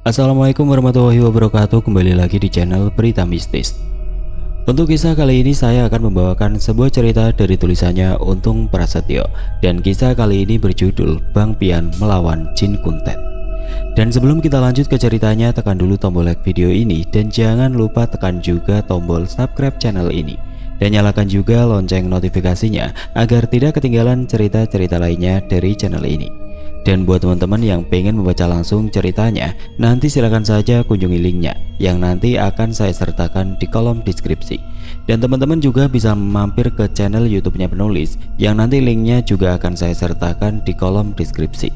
Assalamualaikum warahmatullahi wabarakatuh. Kembali lagi di channel Berita Mistis. Untuk kisah kali ini saya akan membawakan sebuah cerita dari tulisannya Untung Prasetyo. Dan kisah kali ini berjudul Bang Pian Melawan Jin Kuntet. Dan sebelum kita lanjut ke ceritanya, tekan dulu tombol like video ini. Dan jangan lupa tekan juga tombol subscribe channel ini. Dan nyalakan juga lonceng notifikasinya agar tidak ketinggalan cerita-cerita lainnya dari channel ini. Dan buat teman-teman yang pengen membaca langsung ceritanya, nanti silakan saja kunjungi linknya yang nanti akan saya sertakan di kolom deskripsi. Dan teman-teman juga bisa mampir ke channel YouTube-nya penulis yang nanti linknya juga akan saya sertakan di kolom deskripsi.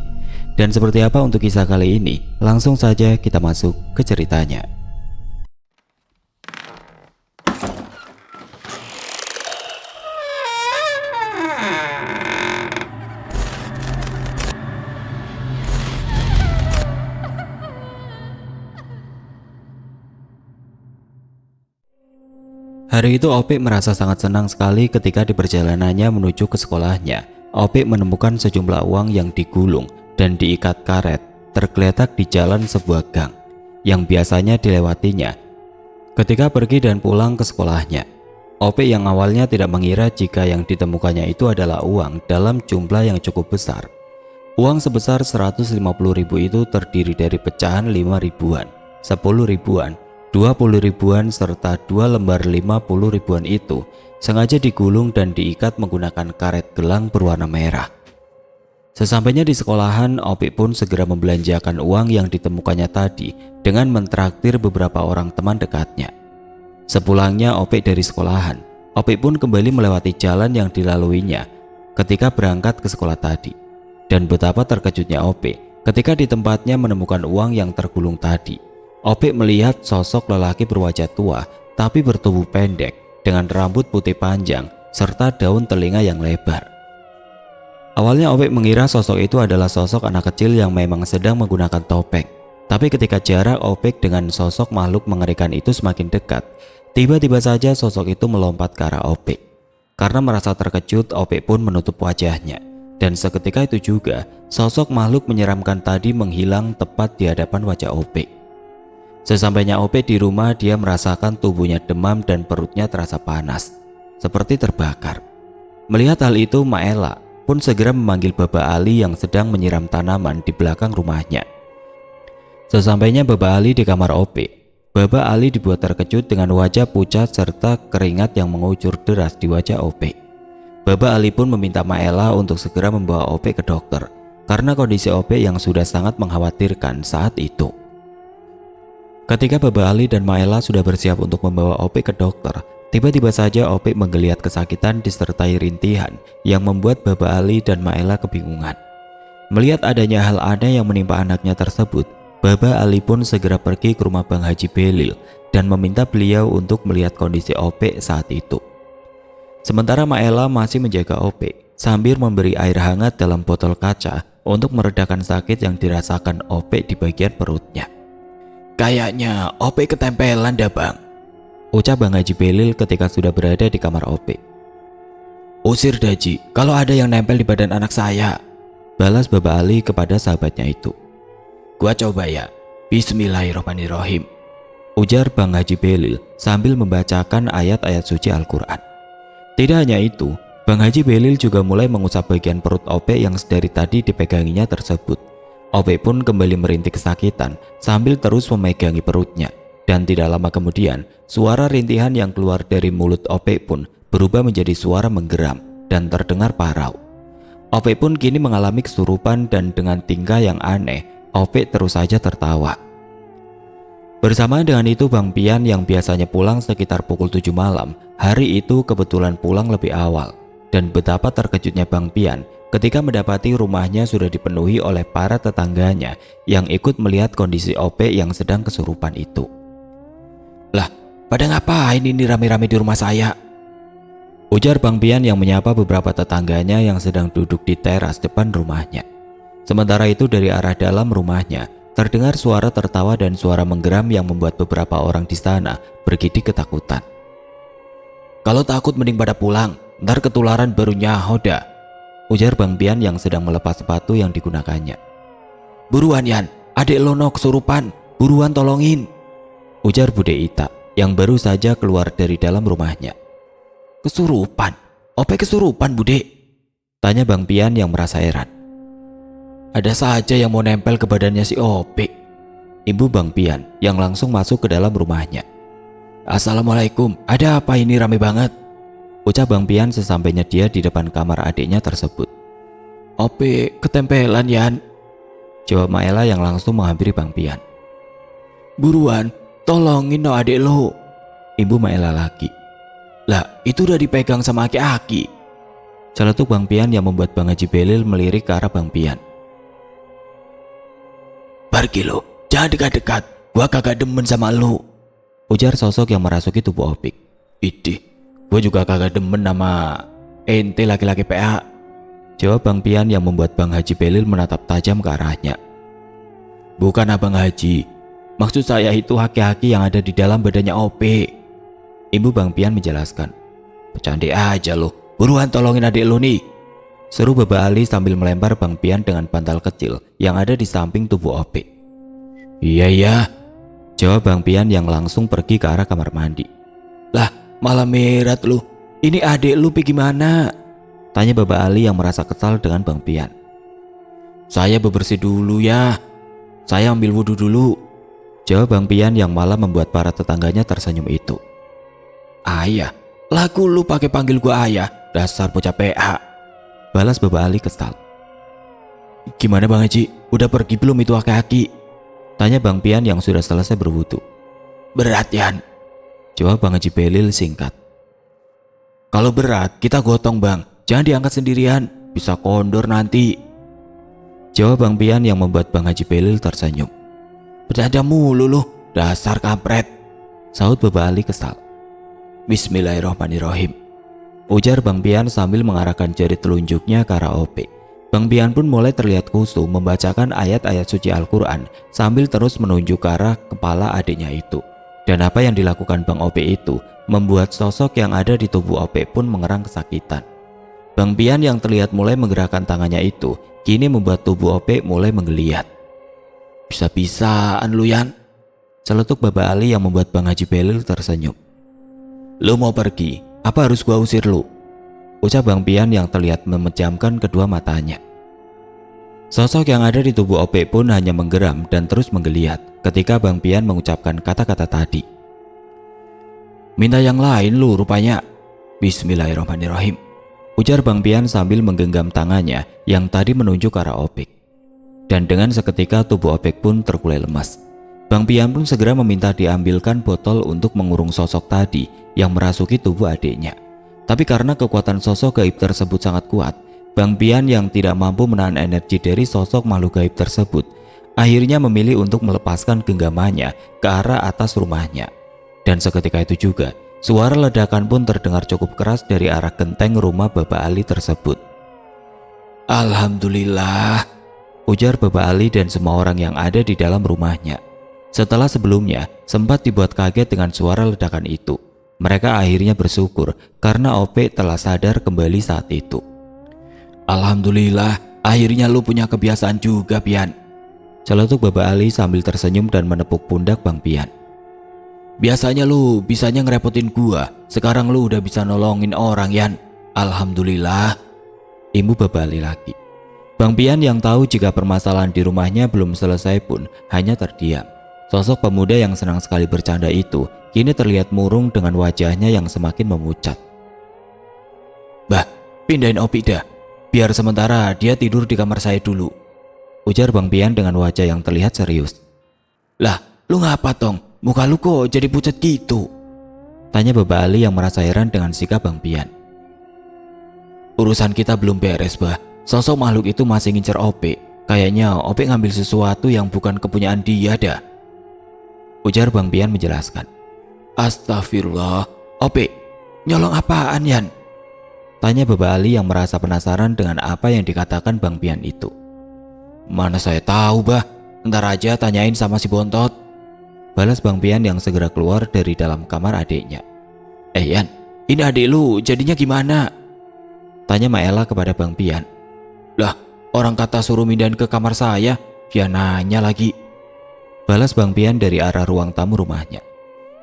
Dan seperti apa untuk kisah kali ini? Langsung saja kita masuk ke ceritanya. Hari itu Opik merasa sangat senang sekali ketika di perjalanannya menuju ke sekolahnya. Opik menemukan sejumlah uang yang digulung dan diikat karet tergeletak di jalan sebuah gang yang biasanya dilewatinya ketika pergi dan pulang ke sekolahnya. Opik yang awalnya tidak mengira jika yang ditemukannya itu adalah uang dalam jumlah yang cukup besar. Uang sebesar 150.000 itu terdiri dari pecahan 5 ribuan, 10 ribuan, 20 ribuan serta 2 lembar 50 ribuan itu sengaja digulung dan diikat menggunakan karet gelang berwarna merah. Sesampainya di sekolahan, Opik pun segera membelanjakan uang yang ditemukannya tadi dengan mentraktir beberapa orang teman dekatnya. Sepulangnya Opik dari sekolahan, Opik pun kembali melewati jalan yang dilaluinya ketika berangkat ke sekolah tadi. Dan betapa terkejutnya Opik ketika di tempatnya menemukan uang yang tergulung tadi. Opik melihat sosok lelaki berwajah tua tapi bertubuh pendek dengan rambut putih panjang serta daun telinga yang lebar. Awalnya Opik mengira sosok itu adalah sosok anak kecil yang memang sedang menggunakan topeng. Tapi ketika jarak Opik dengan sosok makhluk mengerikan itu semakin dekat, tiba-tiba saja sosok itu melompat ke arah Opik. Karena merasa terkejut, Opik pun menutup wajahnya. Dan seketika itu juga, sosok makhluk menyeramkan tadi menghilang tepat di hadapan wajah Opik. Sesampainya Opik di rumah, dia merasakan tubuhnya demam dan perutnya terasa panas, seperti terbakar. Melihat hal itu, Maela pun segera memanggil Baba Ali yang sedang menyiram tanaman di belakang rumahnya. Sesampainya Baba Ali di kamar Opik, Baba Ali dibuat terkejut dengan wajah pucat serta keringat yang mengucur deras di wajah Opik. Baba Ali pun meminta Maela untuk segera membawa Opik ke dokter karena kondisi Opik yang sudah sangat mengkhawatirkan saat itu. Ketika Baba Ali dan Maela sudah bersiap untuk membawa Opik ke dokter, tiba-tiba saja Opik menggeliat kesakitan disertai rintihan yang membuat Baba Ali dan Maela kebingungan. Melihat adanya hal aneh yang menimpa anaknya tersebut, Baba Ali pun segera pergi ke rumah Bang Haji Belil dan meminta beliau untuk melihat kondisi Opik saat itu. Sementara Maela masih menjaga Opik sambil memberi air hangat dalam botol kaca untuk meredakan sakit yang dirasakan Opik di bagian perutnya. "Kayaknya Opik ketempelan dah Bang," ucap Bang Haji Belil ketika sudah berada di kamar Opik. "Usir Daji, kalau ada yang nempel di badan anak saya," balas Baba Ali kepada sahabatnya itu. "Gua coba ya, Bismillahirrahmanirrahim," ujar Bang Haji Belil sambil membacakan ayat-ayat suci Al-Quran. Tidak hanya itu, Bang Haji Belil juga mulai mengusap bagian perut Opik yang sedari tadi dipeganginya tersebut. Opik pun kembali merintih kesakitan sambil terus memegangi perutnya. Dan tidak lama kemudian, suara rintihan yang keluar dari mulut Opik pun berubah menjadi suara menggeram dan terdengar parau. Opik pun kini mengalami kesurupan dan dengan tingkah yang aneh, Opik terus saja tertawa. Bersamaan dengan itu, Bang Pian yang biasanya pulang sekitar pukul 7 malam, hari itu kebetulan pulang lebih awal. Dan betapa terkejutnya Bang Pian ketika mendapati rumahnya sudah dipenuhi oleh para tetangganya yang ikut melihat kondisi Opik yang sedang kesurupan itu. "Lah, pada ngapain ini rame-rame di rumah saya?" ujar Bang Pian yang menyapa beberapa tetangganya yang sedang duduk di teras depan rumahnya. Sementara itu dari arah dalam rumahnya terdengar suara tertawa dan suara menggeram yang membuat beberapa orang di sana bergidik ketakutan. "Kalau takut mending pada pulang, ntar ketularan baru nyaho dah," ujar Bang Pian yang sedang melepas sepatu yang digunakannya. "Buruan Yan, adik Lono kesurupan, buruan tolongin, ujar Bude Ita yang baru saja keluar dari dalam rumahnya. Kesurupan? Ope kesurupan, Bude? Tanya Bang Pian yang merasa heran. Ada saja yang mau nempel ke badannya si Ope, ibu Bang Pian yang langsung masuk ke dalam rumahnya. Assalamualaikum, ada apa ini rame banget? Ucap Bang Pian sesampainya dia di depan kamar adiknya tersebut. Ope ketempelan, Yan, jawab Maela yang langsung menghampiri Bang Pian. Buruan, tolongin no adik lo, ibu Maela lagi. Lah, itu udah dipegang sama aki-aki, celetuk Bang Pian yang membuat Bang Haji Belil melirik ke arah Bang Pian. Pergi lo, jangan dekat-dekat, gua kagak demen sama lo, ujar sosok yang merasuki tubuh Opik. Idih, gua juga kagak demen sama ente laki-laki PA, jawab Bang Pian yang membuat Bang Haji Belil menatap tajam ke arahnya. Bukan Abang Haji, maksud saya itu aki-aki yang ada di dalam badannya Opik, ibu Bang Pian menjelaskan. Bercanda aja lo, buruan tolongin adik lo nih, seru Baba Ali sambil melempar Bang Pian dengan bantal kecil yang ada di samping tubuh Opik. Iya, jawab Bang Pian yang langsung pergi ke arah kamar mandi. Lah, malah merat lu, ini adik lu gimana? Tanya Baba Ali yang merasa kesal dengan Bang Pian. Saya bebersih dulu ya, saya ambil wudhu dulu, jawab Bang Pian yang malah membuat para tetangganya tersenyum itu. Ayah, lagu lu pakai panggil gua ayah, dasar bocah PA, balas Baba Ali kesal. Gimana Bang Haji, udah pergi belum itu aki-aki? Tanya Bang Pian yang sudah selesai berwudu. Berat, Yan, jawab Bang Haji Belil singkat. Kalau berat kita gotong Bang, jangan diangkat sendirian, bisa kondor nanti, jawab Bang Pian yang membuat Bang Haji Belil tersenyum. Bercanda mulu lu, dasar kampret, sahut Baba Ali kesal. Bismillahirrahmanirrahim, ujar Bang Pian sambil mengarahkan jari telunjuknya ke arah Opik. Bang Pian pun mulai terlihat khusyuk membacakan ayat-ayat suci Al-Quran sambil terus menunjuk ke arah kepala adiknya itu. Dan apa yang dilakukan Bang Opik itu membuat sosok yang ada di tubuh Opik pun mengerang kesakitan. Bang Pian yang terlihat mulai menggerakkan tangannya itu kini membuat tubuh Opik mulai menggeliat. Bisa-bisaan lu, Yan, celetuk Baba Ali yang membuat Bang Haji Belil tersenyum. Lu mau pergi, apa harus gua usir lu? Ucap Bang Pian yang terlihat memejamkan kedua matanya. Sosok yang ada di tubuh Opik pun hanya menggeram dan terus menggeliat ketika Bang Pian mengucapkan kata-kata tadi. Minta yang lain lu rupanya. Bismillahirrahmanirrahim, ujar Bang Pian sambil menggenggam tangannya yang tadi menunjuk ke arah Opik. Dan dengan seketika tubuh Opik pun terkulai lemas. Bang Pian pun segera meminta diambilkan botol untuk mengurung sosok tadi yang merasuki tubuh adiknya. Tapi karena kekuatan sosok gaib tersebut sangat kuat, Bang Pian yang tidak mampu menahan energi dari sosok makhluk gaib tersebut akhirnya memilih untuk melepaskan genggamannya ke arah atas rumahnya. Dan seketika itu juga suara ledakan pun terdengar cukup keras dari arah genteng rumah Baba Ali tersebut. Alhamdulillah, ujar Baba Ali dan semua orang yang ada di dalam rumahnya. Setelah sebelumnya sempat dibuat kaget dengan suara ledakan itu, mereka akhirnya bersyukur karena Opik telah sadar kembali saat itu. Alhamdulillah, akhirnya lu punya kebiasaan juga, Pian, celetuk Baba Ali sambil tersenyum dan menepuk pundak Bang Pian. Biasanya lu bisanya ngerepotin gua, sekarang lu udah bisa nolongin orang, Yan. Alhamdulillah, ibu Baba Ali lagi. Bang Pian yang tahu jika permasalahan di rumahnya belum selesai pun hanya terdiam. Sosok pemuda yang senang sekali bercanda itu kini terlihat murung dengan wajahnya yang semakin memucat. Bah, pindahin Opik dah, biar sementara dia tidur di kamar saya dulu, ujar Bang Pian dengan wajah yang terlihat serius. Lah, lu ngapa tong? Muka lu kok jadi pucat gitu? Tanya Baba Ali yang merasa heran dengan sikap Bang Pian. Urusan kita belum beres, bah. Sosok makhluk itu masih ngincer Opik. Kayaknya Opik ngambil sesuatu yang bukan kepunyaan dia dah, ujar Bang Pian menjelaskan. Astagfirullah, Opik, nyolong apaan, Yan? Tanya Baba Ali yang merasa penasaran dengan apa yang dikatakan Bang Pian itu. Mana saya tahu, bah, ntar aja tanyain sama si Bontot, balas Bang Pian yang segera keluar dari dalam kamar adiknya. Yan, ini adik lu jadinya gimana? Tanya Maela kepada Bang Pian. Lah, orang kata suruh mindahin ke kamar saya, dia nanya lagi. balas Bang Pian dari arah ruang tamu rumahnya.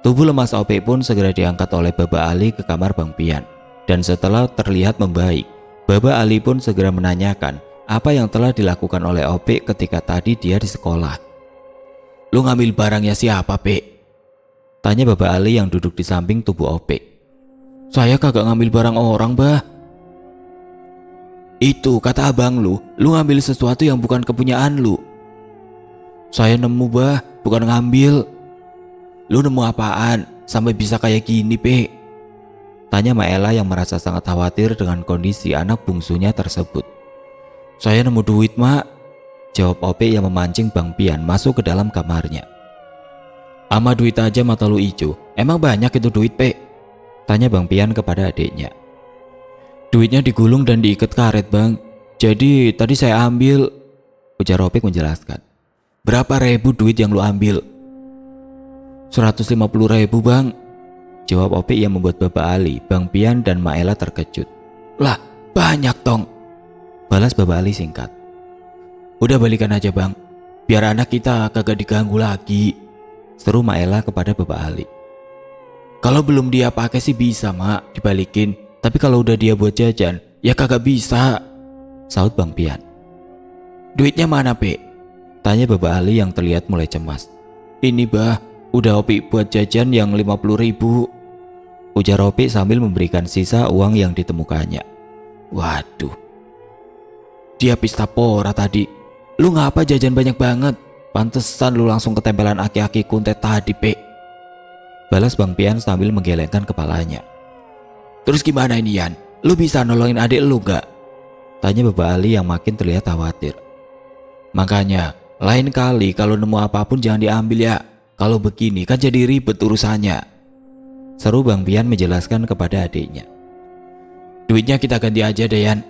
Tubuh lemas Opik pun segera diangkat oleh Baba Ali ke kamar Bang Pian. Dan setelah terlihat membaik, Baba Ali pun segera menanyakan apa yang telah dilakukan oleh Opik ketika tadi dia di sekolah. "Lu ngambil barangnya siapa, Pik?" tanya Baba Ali yang duduk di samping tubuh Opik. "Saya kagak ngambil barang orang, Bah." "Itu kata abang lu ngambil sesuatu yang bukan kepunyaan lu." "Saya nemu, Bah, bukan ngambil." "Lu nemu apaan sampai bisa kayak gini, Pe?" tanya Maela yang merasa sangat khawatir dengan kondisi anak bungsunya tersebut. "Saya nemu duit, Mak," jawab Opik yang memancing Bang Pian masuk ke dalam kamarnya. "Ama duit aja mata lu ijo, emang banyak itu duit, Pe?" tanya Bang Pian kepada adiknya. "Duitnya digulung dan diikat karet, Bang. Jadi tadi saya ambil," ujar Opik menjelaskan. "Berapa ribu duit yang lu ambil?" 150.000, Bang," jawab Opik yang membuat Baba Ali, Bang Pian dan Maela terkejut. "Lah, banyak tong," balas Baba Ali singkat. "Udah balikan aja, Bang, biar anak kita kagak diganggu lagi," seru Maela kepada Baba Ali. "Kalau belum dia pakai sih bisa, Mak, dibalikin. Tapi kalau udah dia buat jajan, ya kagak bisa," saut Bang Pian. "Duitnya mana, Pe?" tanya Baba Ali yang terlihat mulai cemas. "Ini, Bah, udah Opik buat jajan yang 50.000, ujar Opik sambil memberikan sisa uang yang ditemukannya. "Waduh, dia pista pora tadi. Lu ngapa jajan banyak banget? Pantesan lu langsung ketempelan aki-aki kuntet tadi, Pe," balas Bang Pian sambil menggelengkan kepalanya. "Terus gimana ini, Yan? Lu bisa nolongin adik lu gak?" tanya Baba Ali yang makin terlihat khawatir. "Makanya lain kali kalau nemu apapun jangan diambil ya. Kalau begini kan jadi ribet urusannya," seru Bang Pian menjelaskan kepada adiknya. "Duitnya kita ganti aja deh, Yan.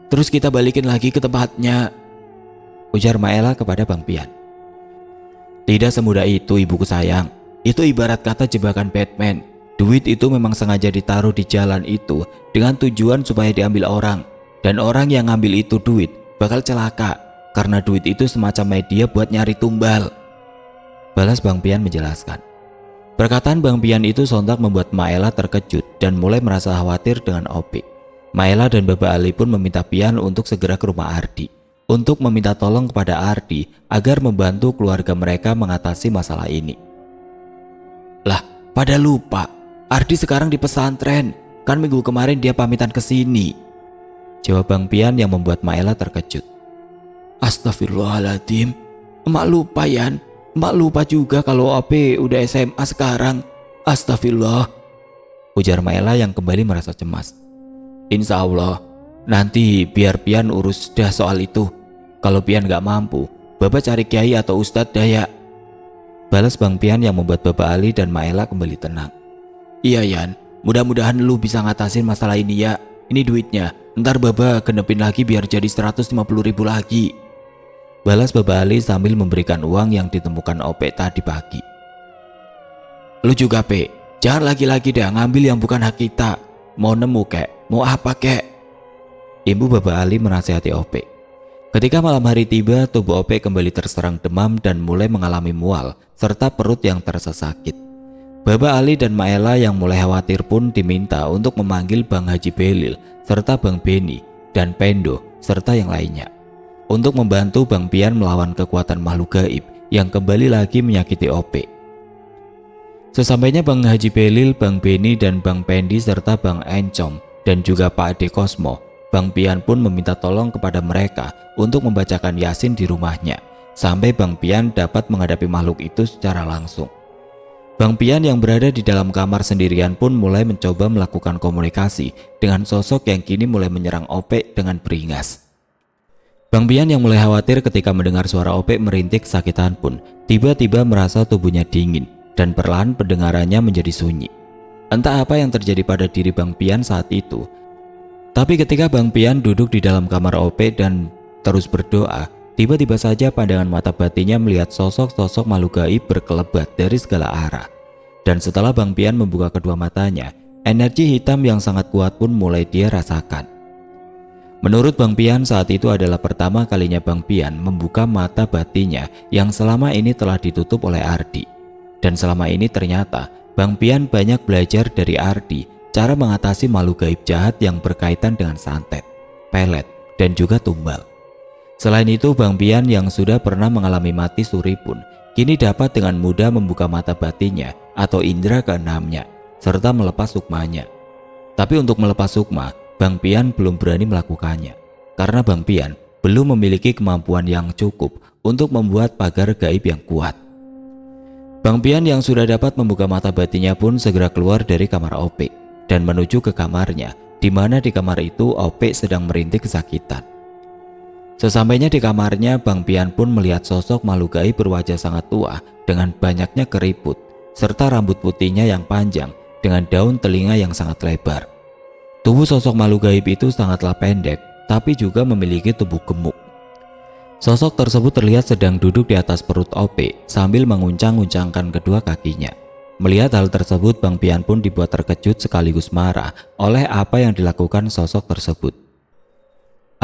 Terus kita balikin lagi ke tempatnya," ujar Maela kepada Bang Pian. "Tidak semudah itu, ibuku sayang. Itu ibarat kata jebakan Batman. Duit itu memang sengaja ditaruh di jalan itu dengan tujuan supaya diambil orang. Dan orang yang ngambil itu duit bakal celaka, karena duit itu semacam media buat nyari tumbal," balas Bang Pian menjelaskan. Perkataan Bang Pian itu sontak membuat Maela terkejut dan mulai merasa khawatir dengan Opik. Maela dan Baba Ali pun meminta Pian untuk segera ke rumah Ardi, untuk meminta tolong kepada Ardi agar membantu keluarga mereka mengatasi masalah ini. "Lah, pada lupa, Ardi sekarang di pesantren. Kan minggu kemarin dia pamitan ke sini," jawab Bang Pian yang membuat Maela terkejut. "Astagfirullahaladzim, emak lupa, Yan. Emak lupa juga kalau Opik udah SMA sekarang. Astagfirullah," ujar Maela yang kembali merasa cemas. "Insya Allah, nanti biar Pian urus dah soal itu. Kalau Pian gak mampu, Baba cari kiai atau ustadz daya," balas Bang Pian yang membuat Baba Ali dan Maela kembali tenang. "Iya, Yan, mudah-mudahan lu bisa ngatasin masalah ini ya. Ini duitnya, ntar Baba genepin lagi biar jadi 150.000 lagi," balas Baba Ali sambil memberikan uang yang ditemukan Opik tadi pagi. "Lu juga, Pe, jangan lagi-lagi dah ngambil yang bukan hak kita. Mau nemu kek, mau apa kek," Ibu Baba Ali menasihati Opik. Ketika malam hari tiba, tubuh Opik kembali terserang demam dan mulai mengalami mual serta perut yang terasa sakit. Baba Ali dan Maela yang mulai khawatir pun diminta untuk memanggil Bang Haji Belil serta Bang Beni dan Pendo serta yang lainnya untuk membantu Bang Pian melawan kekuatan makhluk gaib yang kembali lagi menyakiti Opik. Sesampainya Bang Haji Belil, Bang Beni dan Bang Pendi serta Bang Encom dan juga Pak Ade Kosmo, Bang Pian pun meminta tolong kepada mereka untuk membacakan Yasin di rumahnya sampai Bang Pian dapat menghadapi makhluk itu secara langsung. Bang Pian yang berada di dalam kamar sendirian pun mulai mencoba melakukan komunikasi dengan sosok yang kini mulai menyerang Opik dengan beringas. Bang Pian yang mulai khawatir ketika mendengar suara Opik merintih kesakitan pun tiba-tiba merasa tubuhnya dingin dan perlahan pendengarannya menjadi sunyi. Entah apa yang terjadi pada diri Bang Pian saat itu, tapi ketika Bang Pian duduk di dalam kamar Opik dan terus berdoa, tiba-tiba saja pandangan mata batinnya melihat sosok-sosok makhluk gaib berkelebat dari segala arah. Dan setelah Bang Pian membuka kedua matanya, energi hitam yang sangat kuat pun mulai dia rasakan. Menurut Bang Pian, saat itu adalah pertama kalinya Bang Pian membuka mata batinnya yang selama ini telah ditutup oleh Ardi. Dan selama ini ternyata Bang Pian banyak belajar dari Ardi cara mengatasi makhluk gaib jahat yang berkaitan dengan santet, pelet, dan juga tumbal. Selain itu, Bang Pian yang sudah pernah mengalami mati suri pun kini dapat dengan mudah membuka mata batinnya atau indera keenamnya serta melepas sukmanya. Tapi untuk melepas sukma, Bang Pian belum berani melakukannya karena Bang Pian belum memiliki kemampuan yang cukup untuk membuat pagar gaib yang kuat. Bang Pian yang sudah dapat membuka mata batinnya pun segera keluar dari kamar Opik dan menuju ke kamarnya, di mana di kamar itu Opik sedang merintih kesakitan. Sesampainya di kamarnya, Bang Pian pun melihat sosok makhluk gaib berwajah sangat tua dengan banyaknya keriput serta rambut putihnya yang panjang dengan daun telinga yang sangat lebar. Tubuh sosok makhluk gaib itu sangatlah pendek, tapi juga memiliki tubuh gemuk. Sosok tersebut terlihat sedang duduk di atas perut Opik sambil menguncang-uncangkan kedua kakinya. Melihat hal tersebut, Bang Pian pun dibuat terkejut sekaligus marah oleh apa yang dilakukan sosok tersebut.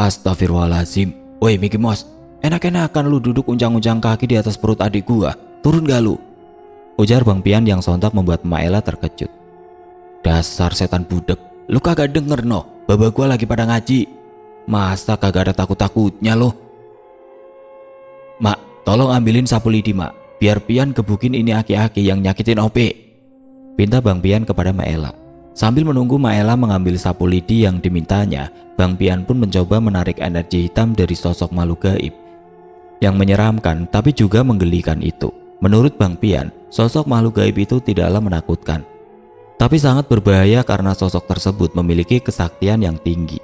Astagfirullahaladzim, woi Mickey Mouse, enak-enakan lu duduk uncang-uncang kaki di atas perut adik gua, turun gak lu? Ujar Bang Pian yang sontak membuat Mak Ella terkejut. Dasar setan budek, lu kagak denger no, baba gua lagi pada ngaji. Masa kagak ada takut-takutnya lo? Mak, tolong ambilin sapu lidi mak, biar Pian gebukin ini aki-aki yang nyakitin Opik, pinta Bang Pian kepada Mak Ella. Sambil menunggu Mak Ella mengambil sapu lidi yang dimintanya, Bang Pian pun mencoba menarik energi hitam dari sosok makhluk gaib yang menyeramkan tapi juga menggelikan itu. Menurut Bang Pian, sosok makhluk gaib itu tidaklah menakutkan, tapi sangat berbahaya karena sosok tersebut memiliki kesaktian yang tinggi.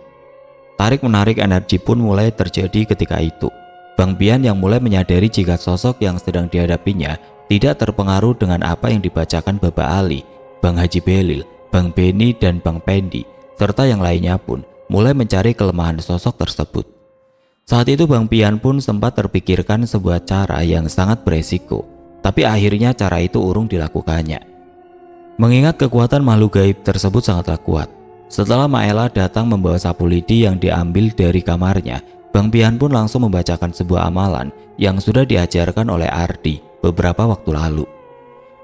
Tarik-menarik energi pun mulai terjadi ketika itu. Bang Pian yang mulai menyadari jika sosok yang sedang dihadapinya tidak terpengaruh dengan apa yang dibacakan Bapak Ali, Bang Haji Belil, Bang Beni, dan Bang Pendi, serta yang lainnya pun mulai mencari kelemahan sosok tersebut. Saat itu Bang Pian pun sempat terpikirkan sebuah cara yang sangat beresiko, tapi akhirnya cara itu urung dilakukannya. Mengingat kekuatan makhluk gaib tersebut sangatlah kuat. Setelah Mak Ella datang membawa sapu lidi yang diambil dari kamarnya, Bang Pian pun langsung membacakan sebuah amalan yang sudah diajarkan oleh Ardi beberapa waktu lalu.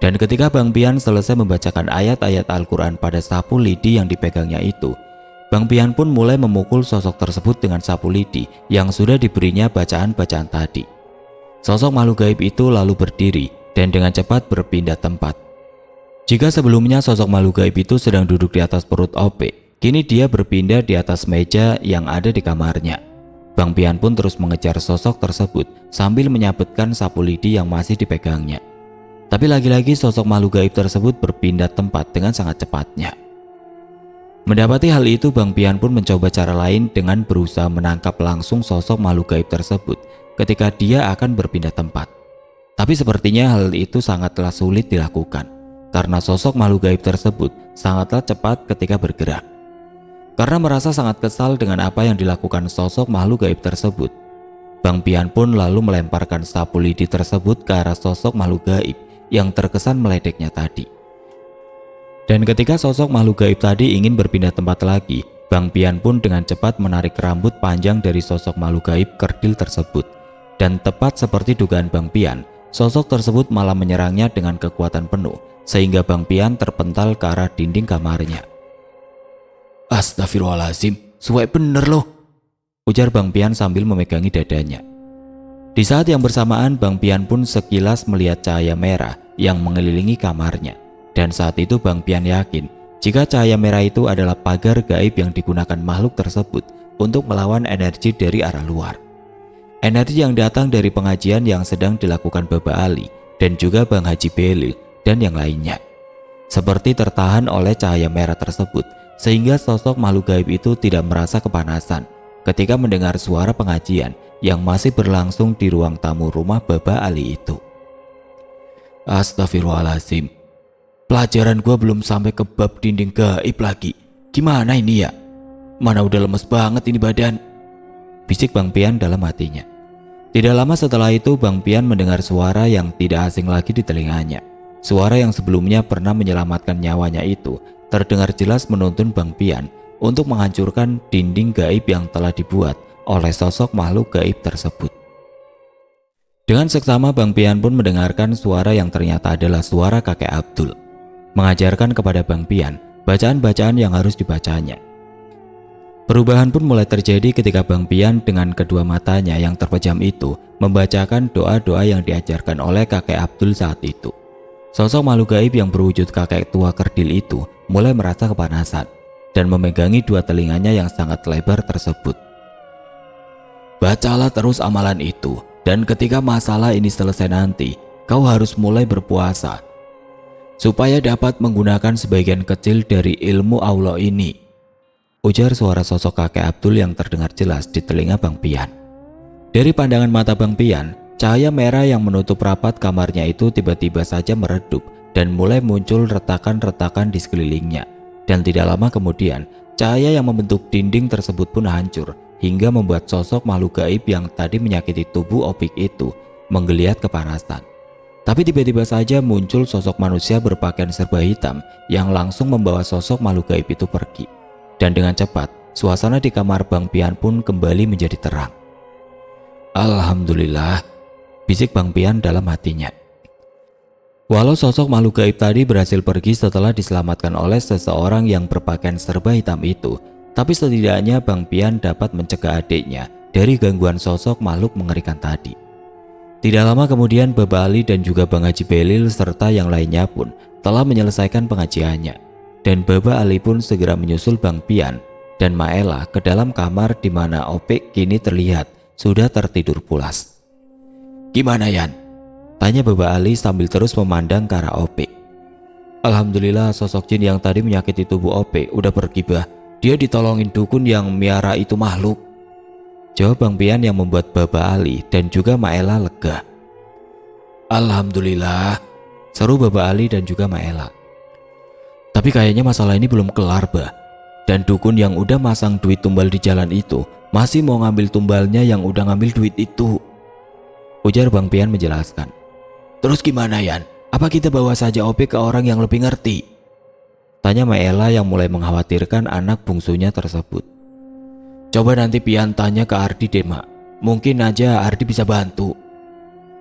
Dan ketika Bang Pian selesai membacakan ayat-ayat Al-Quran pada sapu lidi yang dipegangnya itu, Bang Pian pun mulai memukul sosok tersebut dengan sapu lidi yang sudah diberinya bacaan-bacaan tadi. Sosok makhluk gaib itu lalu berdiri dan dengan cepat berpindah tempat. Jika sebelumnya sosok makhluk gaib itu sedang duduk di atas perut Opik, kini dia berpindah di atas meja yang ada di kamarnya. Bang Pian pun terus mengejar sosok tersebut sambil menyabetkan sapu lidi yang masih dipegangnya. Tapi lagi-lagi sosok makhluk gaib tersebut berpindah tempat dengan sangat cepatnya. Mendapati hal itu, Bang Pian pun mencoba cara lain dengan berusaha menangkap langsung sosok makhluk gaib tersebut ketika dia akan berpindah tempat. Tapi sepertinya hal itu sangatlah sulit dilakukan karena sosok makhluk gaib tersebut sangatlah cepat ketika bergerak. Karena merasa sangat kesal dengan apa yang dilakukan sosok makhluk gaib tersebut, Bang Pian pun lalu melemparkan sapu lidi tersebut ke arah sosok makhluk gaib yang terkesan meledeknya tadi. Dan ketika sosok makhluk gaib tadi ingin berpindah tempat lagi, Bang Pian pun dengan cepat menarik rambut panjang dari sosok makhluk gaib kerdil tersebut. Dan tepat seperti dugaan Bang Pian, sosok tersebut malah menyerangnya dengan kekuatan penuh, sehingga Bang Pian terpental ke arah dinding kamarnya. Astagfirullahaladzim, suwe bener loh, ujar Bang Pian sambil memegangi dadanya. Di saat yang bersamaan, Bang Pian pun sekilas melihat cahaya merah yang mengelilingi kamarnya. Dan saat itu Bang Pian yakin jika cahaya merah itu adalah pagar gaib yang digunakan makhluk tersebut untuk melawan energi dari arah luar. Energi yang datang dari pengajian yang sedang dilakukan Bapak Ali dan juga Bang Haji Belil dan yang lainnya. Seperti tertahan oleh cahaya merah tersebut, sehingga sosok makhluk gaib itu tidak merasa kepanasan ketika mendengar suara pengajian yang masih berlangsung di ruang tamu rumah Bapak Ali itu. Astagfirullahaladzim, pelajaran gua belum sampai ke bab dinding gaib lagi. Gimana ini ya? Mana udah lemes banget ini badan, bisik Bang Pian dalam hatinya. Tidak lama setelah itu Bang Pian mendengar suara yang tidak asing lagi di telinganya. Suara yang sebelumnya pernah menyelamatkan nyawanya itu terdengar jelas menuntun Bang Pian untuk menghancurkan dinding gaib yang telah dibuat oleh sosok makhluk gaib tersebut. Dengan seksama Bang Pian pun mendengarkan suara yang ternyata adalah suara kakek Abdul, mengajarkan kepada Bang Pian bacaan-bacaan yang harus dibacanya. Perubahan pun mulai terjadi ketika Bang Pian dengan kedua matanya yang terpejam itu membacakan doa-doa yang diajarkan oleh kakek Abdul saat itu. Sosok makhluk gaib yang berwujud kakek tua kerdil itu mulai merasa kepanasan dan memegangi dua telinganya yang sangat lebar tersebut. Bacalah terus amalan itu, dan ketika masalah ini selesai nanti, kau harus mulai berpuasa supaya dapat menggunakan sebagian kecil dari ilmu Allah ini, ujar suara sosok kakek Abdul yang terdengar jelas di telinga Bang Pian. Dari pandangan mata Bang Pian, cahaya merah yang menutup rapat kamarnya itu tiba-tiba saja meredup dan mulai muncul retakan-retakan di sekelilingnya. Dan tidak lama kemudian, cahaya yang membentuk dinding tersebut pun hancur hingga membuat sosok makhluk gaib yang tadi menyakiti tubuh Opik itu menggeliat kepanasan. Tapi tiba-tiba saja muncul sosok manusia berpakaian serba hitam yang langsung membawa sosok makhluk gaib itu pergi. Dan dengan cepat, suasana di kamar Bang Pian pun kembali menjadi terang. Alhamdulillah, bisik Bang Pian dalam hatinya. Walau sosok makhluk gaib tadi berhasil pergi setelah diselamatkan oleh seseorang yang berpakaian serba hitam itu, tapi setidaknya Bang Pian dapat mencegah adiknya dari gangguan sosok makhluk mengerikan tadi. Tidak lama kemudian Baba Ali dan juga Bang Haji Belil serta yang lainnya pun telah menyelesaikan pengajiannya. Dan Baba Ali pun segera menyusul Bang Pian dan Maela ke dalam kamar di mana Opik kini terlihat sudah tertidur pulas. Gimana Yan? Tanya Baba Ali sambil terus memandang ke arah Opik. Alhamdulillah sosok jin yang tadi menyakiti tubuh Opik udah pergi bah. Dia ditolongin dukun yang miara itu makhluk, jawab Bang Pian yang membuat Baba Ali dan juga Maela lega. Alhamdulillah, seru Baba Ali dan juga Maela. Tapi kayaknya masalah ini belum kelar bah. Dan dukun yang udah masang duit tumbal di jalan itu masih mau ngambil tumbalnya yang udah ngambil duit itu, ujar Bang Pian menjelaskan. Terus gimana Yan? Apa kita bawa saja Opik ke orang yang lebih ngerti? Tanya Maela yang mulai mengkhawatirkan anak bungsunya tersebut. Coba nanti Pian tanya ke Ardi deh mak, mungkin aja Ardi bisa bantu,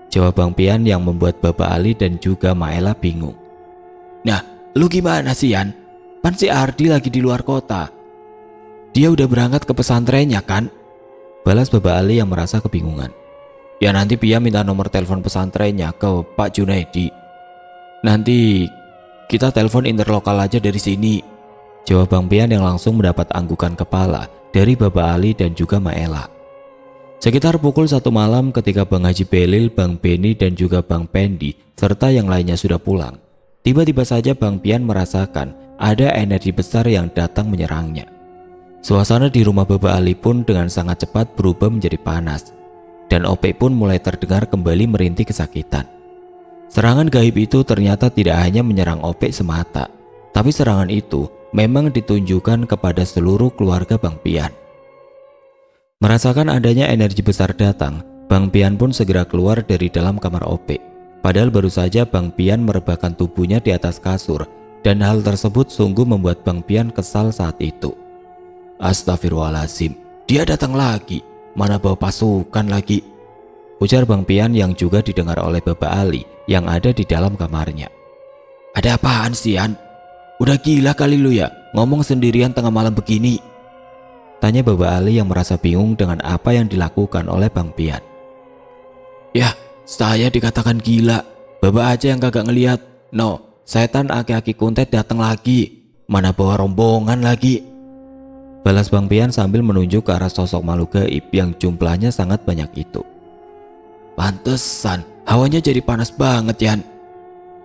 jawab Bang Pian yang membuat Baba Ali dan juga Maela bingung. Nah, lu gimana sih Yan? Pan si Ardi lagi di luar kota. Dia udah berangkat ke pesantrennya kan? Balas Baba Ali yang merasa kebingungan. Ya nanti Pian minta nomor telepon pesantrennya ke Pak Junaidi. Nanti kita telepon interlokal aja dari sini, jawab Bang Pian yang langsung mendapat anggukan kepala dari Baba Ali dan juga Maela. Sekitar pukul 1 malam ketika Bang Haji Belil, Bang Beni dan juga Bang Pendi serta yang lainnya sudah pulang, tiba-tiba saja Bang Pian merasakan ada energi besar yang datang menyerangnya. Suasana di rumah Baba Ali pun dengan sangat cepat berubah menjadi panas, dan Opik pun mulai terdengar kembali merintih kesakitan. Serangan gaib itu ternyata tidak hanya menyerang Opik semata, tapi serangan itu memang ditunjukkan kepada seluruh keluarga Bang Pian. Merasakan adanya energi besar datang, Bang Pian pun segera keluar dari dalam kamar Opik. Padahal baru saja Bang Pian merebahkan tubuhnya di atas kasur, dan hal tersebut sungguh membuat Bang Pian kesal saat itu. Astagfirullahaladzim, dia datang lagi, mana bawa pasukan lagi, ujar Bang Pian yang juga didengar oleh Baba Ali yang ada di dalam kamarnya. Ada apaan sih Yan? Udah gila kali lu ya, ngomong sendirian tengah malam begini, tanya Baba Ali yang merasa bingung dengan apa yang dilakukan oleh Bang Pian. Ya, saya dikatakan gila, Baba aja yang kagak ngelihat. No, setan aki-aki kuntet datang lagi, mana bawa rombongan lagi, balas Bang Pian sambil menunjuk ke arah sosok makhluk gaib yang jumlahnya sangat banyak itu. Pantesan hawanya jadi panas banget Yan,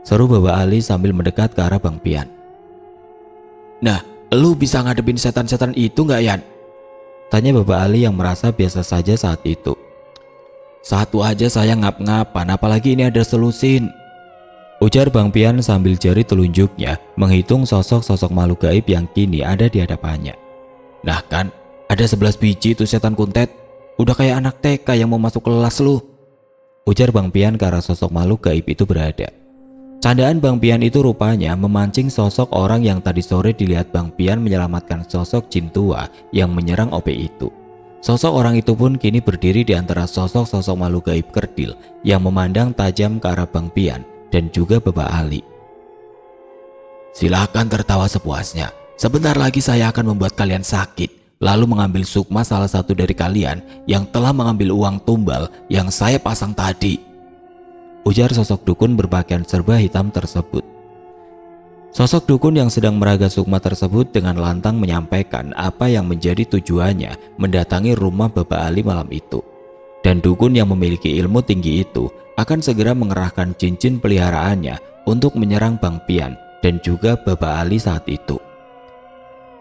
seru Baba Ali sambil mendekat ke arah Bang Pian. Nah, lu bisa ngadepin setan-setan itu nggak Yan? Tanya Baba Ali yang merasa biasa saja saat itu. Satu aja saya ngap-ngapan, apalagi ini ada selusin, ujar Bang Pian sambil jari telunjuknya menghitung sosok-sosok makhluk gaib yang kini ada di hadapannya. Nah kan, ada 11 biji tuh setan kuntet, udah kayak anak TK yang mau masuk kelas lu, ujar Bang Pian ke arah sosok makhluk gaib itu berada. Candaan Bang Pian itu rupanya memancing sosok orang yang tadi sore dilihat Bang Pian menyelamatkan sosok jin tua yang menyerang OP itu. Sosok orang itu pun kini berdiri di antara sosok-sosok makhluk gaib kerdil yang memandang tajam ke arah Bang Pian dan juga Bapak Ali. Silakan tertawa sepuasnya. Sebentar lagi saya akan membuat kalian sakit, lalu mengambil sukma salah satu dari kalian yang telah mengambil uang tumbal yang saya pasang tadi. Ujar sosok dukun berpakaian serba hitam tersebut. Sosok dukun yang sedang meraga sukma tersebut dengan lantang menyampaikan apa yang menjadi tujuannya mendatangi rumah Bapak Ali malam itu. Dan dukun yang memiliki ilmu tinggi itu akan segera mengerahkan cincin peliharaannya untuk menyerang Bang Pian dan juga Bapak Ali saat itu.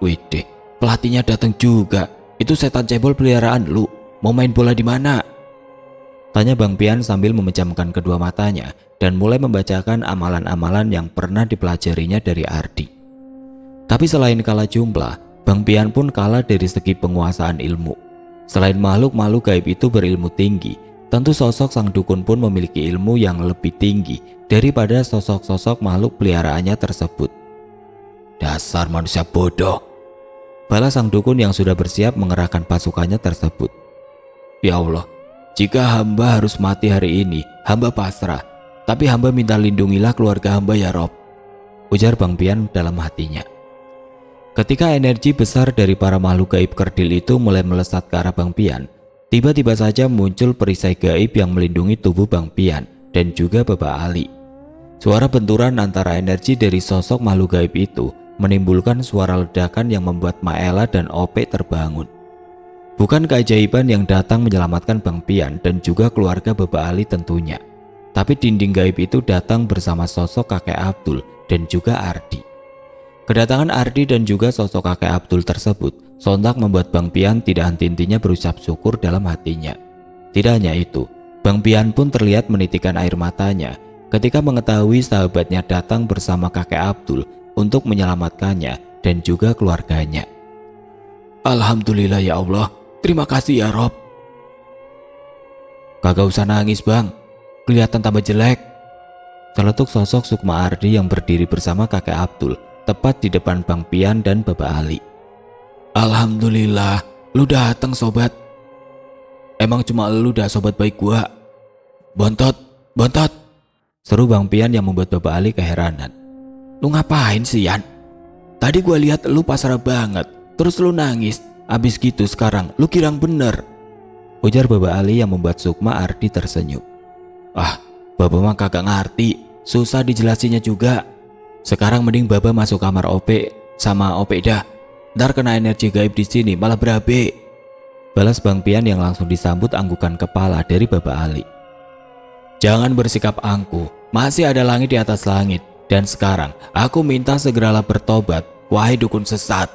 Widih, pelatihnya datang juga. Itu setan cebol peliharaan lu. Mau main bola di mana? Tanya Bang Pian sambil memejamkan kedua matanya dan mulai membacakan amalan-amalan yang pernah dipelajarinya dari Ardi. Tapi selain kalah jumlah, Bang Pian pun kalah dari segi penguasaan ilmu. Selain makhluk-makhluk gaib itu berilmu tinggi, tentu sosok sang dukun pun memiliki ilmu yang lebih tinggi daripada sosok-sosok makhluk peliharaannya tersebut. Dasar manusia bodoh, balas sang dukun yang sudah bersiap mengerahkan pasukannya tersebut. Ya Allah, jika hamba harus mati hari ini, hamba pasrah. Tapi hamba minta lindungilah keluarga hamba ya Rob, ujar Bang Pian dalam hatinya. Ketika energi besar dari para makhluk gaib kerdil itu mulai melesat ke arah Bang Pian, tiba-tiba saja muncul perisai gaib yang melindungi tubuh Bang Pian dan juga Bapak Ali. Suara benturan antara energi dari sosok makhluk gaib itu menimbulkan suara ledakan yang membuat Maela dan Ope terbangun. Bukan keajaiban yang datang menyelamatkan Bang Pian dan juga keluarga Bapak Ali tentunya, tapi dinding gaib itu datang bersama sosok kakek Abdul dan juga Ardi. Kedatangan Ardi dan juga sosok kakek Abdul tersebut sontak membuat Bang Pian tidak henti-hentinya berucap syukur dalam hatinya. Tidak hanya itu, Bang Pian pun terlihat menitikan air matanya ketika mengetahui sahabatnya datang bersama kakek Abdul untuk menyelamatkannya dan juga keluarganya. Alhamdulillah ya Allah, terima kasih ya Rob. Kagak usah nangis Bang, kelihatan tambah jelek. Celetuk sosok Sukma Ardi yang berdiri bersama kakek Abdul tepat di depan Bang Pian dan Bapak Ali. Alhamdulillah, lu datang sobat. Emang cuma lu dah sobat baik gua. Bontot, bontot, seru Bang Pian yang membuat Bapak Ali keheranan. Lu ngapain sih Yan? Tadi gua lihat lu pasrah banget, terus lu nangis. Abis gitu sekarang lu kirang bener, ujar Bapak Ali yang membuat Sukma Ardi tersenyum. Ah, Bapak mah kagak ngerti, susah dijelasinnya juga. Sekarang mending Bapak masuk kamar Ope sama Ope dah. Ntar kena energi gaib di sini malah berabe, balas Bang Pian yang langsung disambut anggukan kepala dari Bapak Ali. Jangan bersikap angkuh, masih ada langit di atas langit. Dan sekarang aku minta segeralah bertobat, wahai dukun sesat,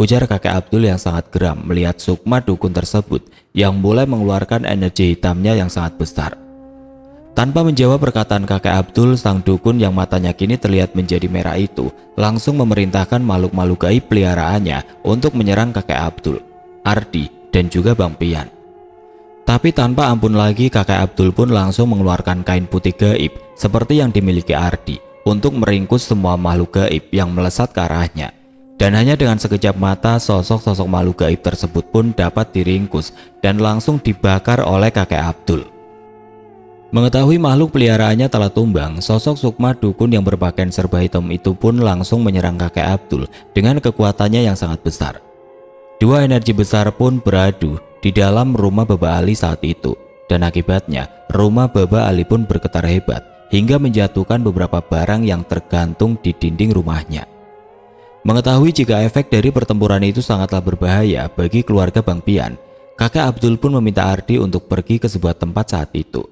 ujar kakek Abdul yang sangat geram melihat Sukma dukun tersebut yang mulai mengeluarkan energi hitamnya yang sangat besar. Tanpa menjawab perkataan kakek Abdul, sang dukun yang matanya kini terlihat menjadi merah itu langsung memerintahkan makhluk-makhluk gaib peliharaannya untuk menyerang kakek Abdul, Ardi, dan juga Bang Pian. Tapi tanpa ampun lagi, kakek Abdul pun langsung mengeluarkan kain putih gaib seperti yang dimiliki Ardi untuk meringkus semua makhluk gaib yang melesat ke arahnya. Dan hanya dengan sekejap mata, sosok-sosok makhluk gaib tersebut pun dapat diringkus dan langsung dibakar oleh kakek Abdul. Mengetahui makhluk peliharaannya telah tumbang, sosok Sukma dukun yang berpakaian serba hitam itu pun langsung menyerang kakek Abdul dengan kekuatannya yang sangat besar. Dua energi besar pun beradu di dalam rumah Bapak Ali saat itu, dan akibatnya rumah Bapak Ali pun bergetar hebat hingga menjatuhkan beberapa barang yang tergantung di dinding rumahnya. Mengetahui jika efek dari pertempuran itu sangatlah berbahaya bagi keluarga Bang Pian, kakek Abdul pun meminta Ardi untuk pergi ke sebuah tempat saat itu.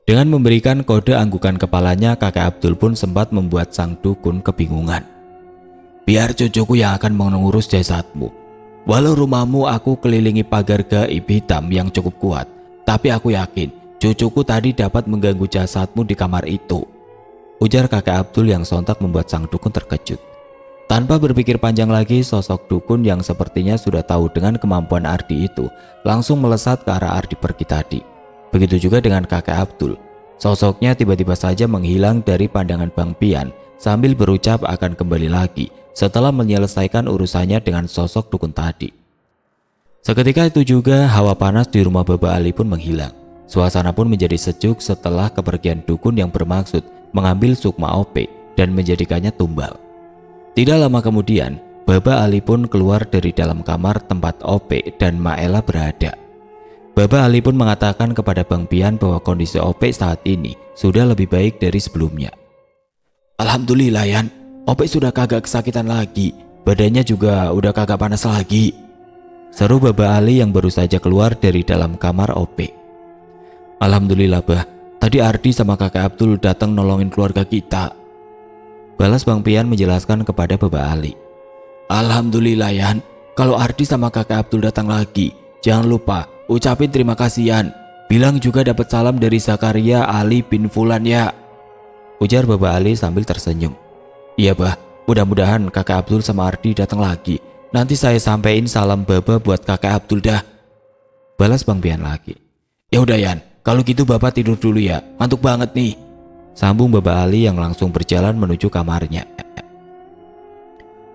Dengan memberikan kode anggukan kepalanya, kakek Abdul pun sempat membuat sang dukun kebingungan. Biar cucuku yang akan mengurus jasadmu. Walau rumahmu aku kelilingi pagar gaib hitam yang cukup kuat, tapi aku yakin cucuku tadi dapat mengganggu jasadmu di kamar itu, ujar kakek Abdul yang sontak membuat sang dukun terkejut. Tanpa berpikir panjang lagi, sosok dukun yang sepertinya sudah tahu dengan kemampuan Ardi itu langsung melesat ke arah Ardi pergi tadi. Begitu juga dengan kakek Abdul. Sosoknya tiba-tiba saja menghilang dari pandangan Bang Pian sambil berucap akan kembali lagi setelah menyelesaikan urusannya dengan sosok dukun tadi. Seketika itu juga hawa panas di rumah Baba Ali pun menghilang. Suasana pun menjadi sejuk setelah kepergian dukun yang bermaksud mengambil sukma OP dan menjadikannya tumbal. Tidak lama kemudian, Baba Ali pun keluar dari dalam kamar tempat OP dan Maela berada. Baba Ali pun mengatakan kepada Bang Pian bahwa kondisi OP saat ini sudah lebih baik dari sebelumnya. Alhamdulillah Yan, OP sudah kagak kesakitan lagi, badannya juga udah kagak panas lagi, seru Baba Ali yang baru saja keluar dari dalam kamar OP. Alhamdulillah bah, tadi Ardi sama kakek Abdul datang nolongin keluarga kita, balas Bang Pian menjelaskan kepada Baba Ali. Alhamdulillah Yan, kalau Ardi sama kakek Abdul datang lagi, jangan lupa ucapin terima kasih Yan. Bilang juga dapat salam dari Zakaria Ali bin Fulan ya, ujar Baba Ali sambil tersenyum. Iya bah, mudah-mudahan kakek Abdul sama Ardi datang lagi. Nanti saya sampein salam Baba buat kakek Abdul dah, balas Bang Pian lagi. Ya udah Yan, kalau gitu Bapak tidur dulu ya, ngantuk banget nih, sambung Baba Ali yang langsung berjalan menuju kamarnya.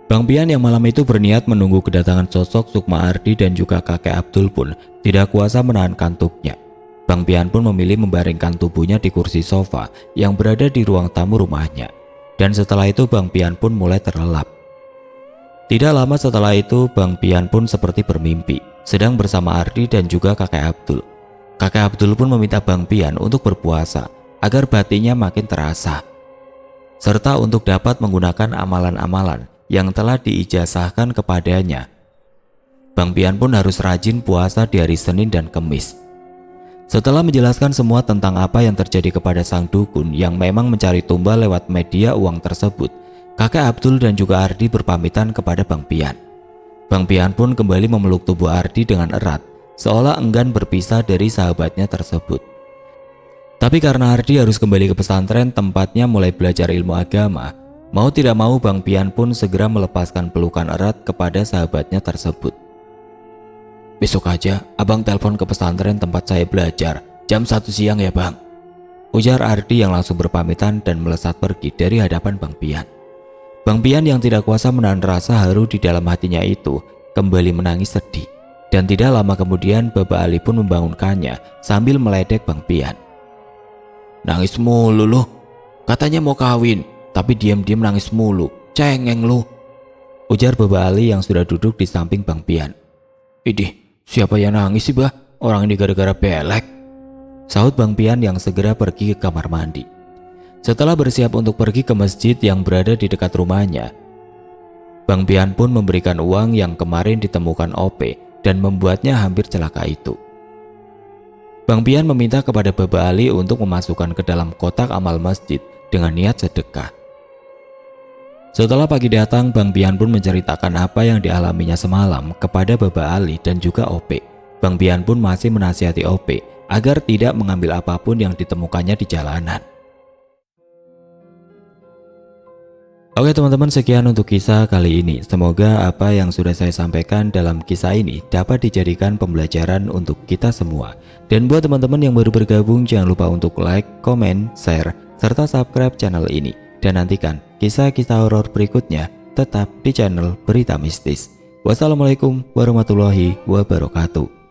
Bang Pian yang malam itu berniat menunggu kedatangan sosok Sukma Ardi dan juga kakek Abdul pun tidak kuasa menahan kantuknya. Bang Pian pun memilih membaringkan tubuhnya di kursi sofa yang berada di ruang tamu rumahnya. Dan setelah itu Bang Pian pun mulai terlelap. Tidak lama setelah itu Bang Pian pun seperti bermimpi, sedang bersama Ardi dan juga kakek Abdul. Kakek Abdul pun meminta Bang Pian untuk berpuasa agar batinnya makin terasa, serta untuk dapat menggunakan amalan-amalan yang telah diijazahkan kepadanya. Bang Pian pun harus rajin puasa di hari Senin dan Kemis. Setelah menjelaskan semua tentang apa yang terjadi kepada sang dukun yang memang mencari tumbal lewat media uang tersebut, kakek Abdul dan juga Ardi berpamitan kepada Bang Pian. Bang Pian pun kembali memeluk tubuh Ardi dengan erat, seolah enggan berpisah dari sahabatnya tersebut. Tapi karena Ardi harus kembali ke pesantren tempatnya mulai belajar ilmu agama, mau tidak mau Bang Pian pun segera melepaskan pelukan erat kepada sahabatnya tersebut. Besok aja abang telepon ke pesantren tempat saya belajar, jam 1 siang ya bang, ujar Ardi yang langsung berpamitan dan melesat pergi dari hadapan Bang Pian. Bang Pian yang tidak kuasa menahan rasa haru di dalam hatinya itu kembali menangis sedih. Dan tidak lama kemudian Baba Ali pun membangunkannya sambil meledek Bang Pian. Nangis mulu loh, katanya mau kawin tapi diam-diam nangis mulu, cengeng lu, ujar Baba Ali yang sudah duduk di samping Bang Pian. Idih, siapa yang nangis sih bah? Orang ini gara-gara belek, sahut Bang Pian yang segera pergi ke kamar mandi. Setelah bersiap untuk pergi ke masjid yang berada di dekat rumahnya, Bang Pian pun memberikan uang yang kemarin ditemukan OP dan membuatnya hampir celaka itu. Bang Pian meminta kepada Baba Ali untuk memasukkan ke dalam kotak amal masjid dengan niat sedekah. Setelah pagi datang, Bang Pian pun menceritakan apa yang dialaminya semalam kepada Baba Ali dan juga OP. Bang Pian pun masih menasihati OP agar tidak mengambil apapun yang ditemukannya di jalanan. Oke teman-teman, sekian untuk kisah kali ini. Semoga apa yang sudah saya sampaikan dalam kisah ini dapat dijadikan pembelajaran untuk kita semua. Dan buat teman-teman yang baru bergabung, jangan lupa untuk like, komen, share, serta subscribe channel ini. Dan nantikan kisah-kisah horor berikutnya tetap di channel Berita Mistis. Wassalamualaikum warahmatullahi wabarakatuh.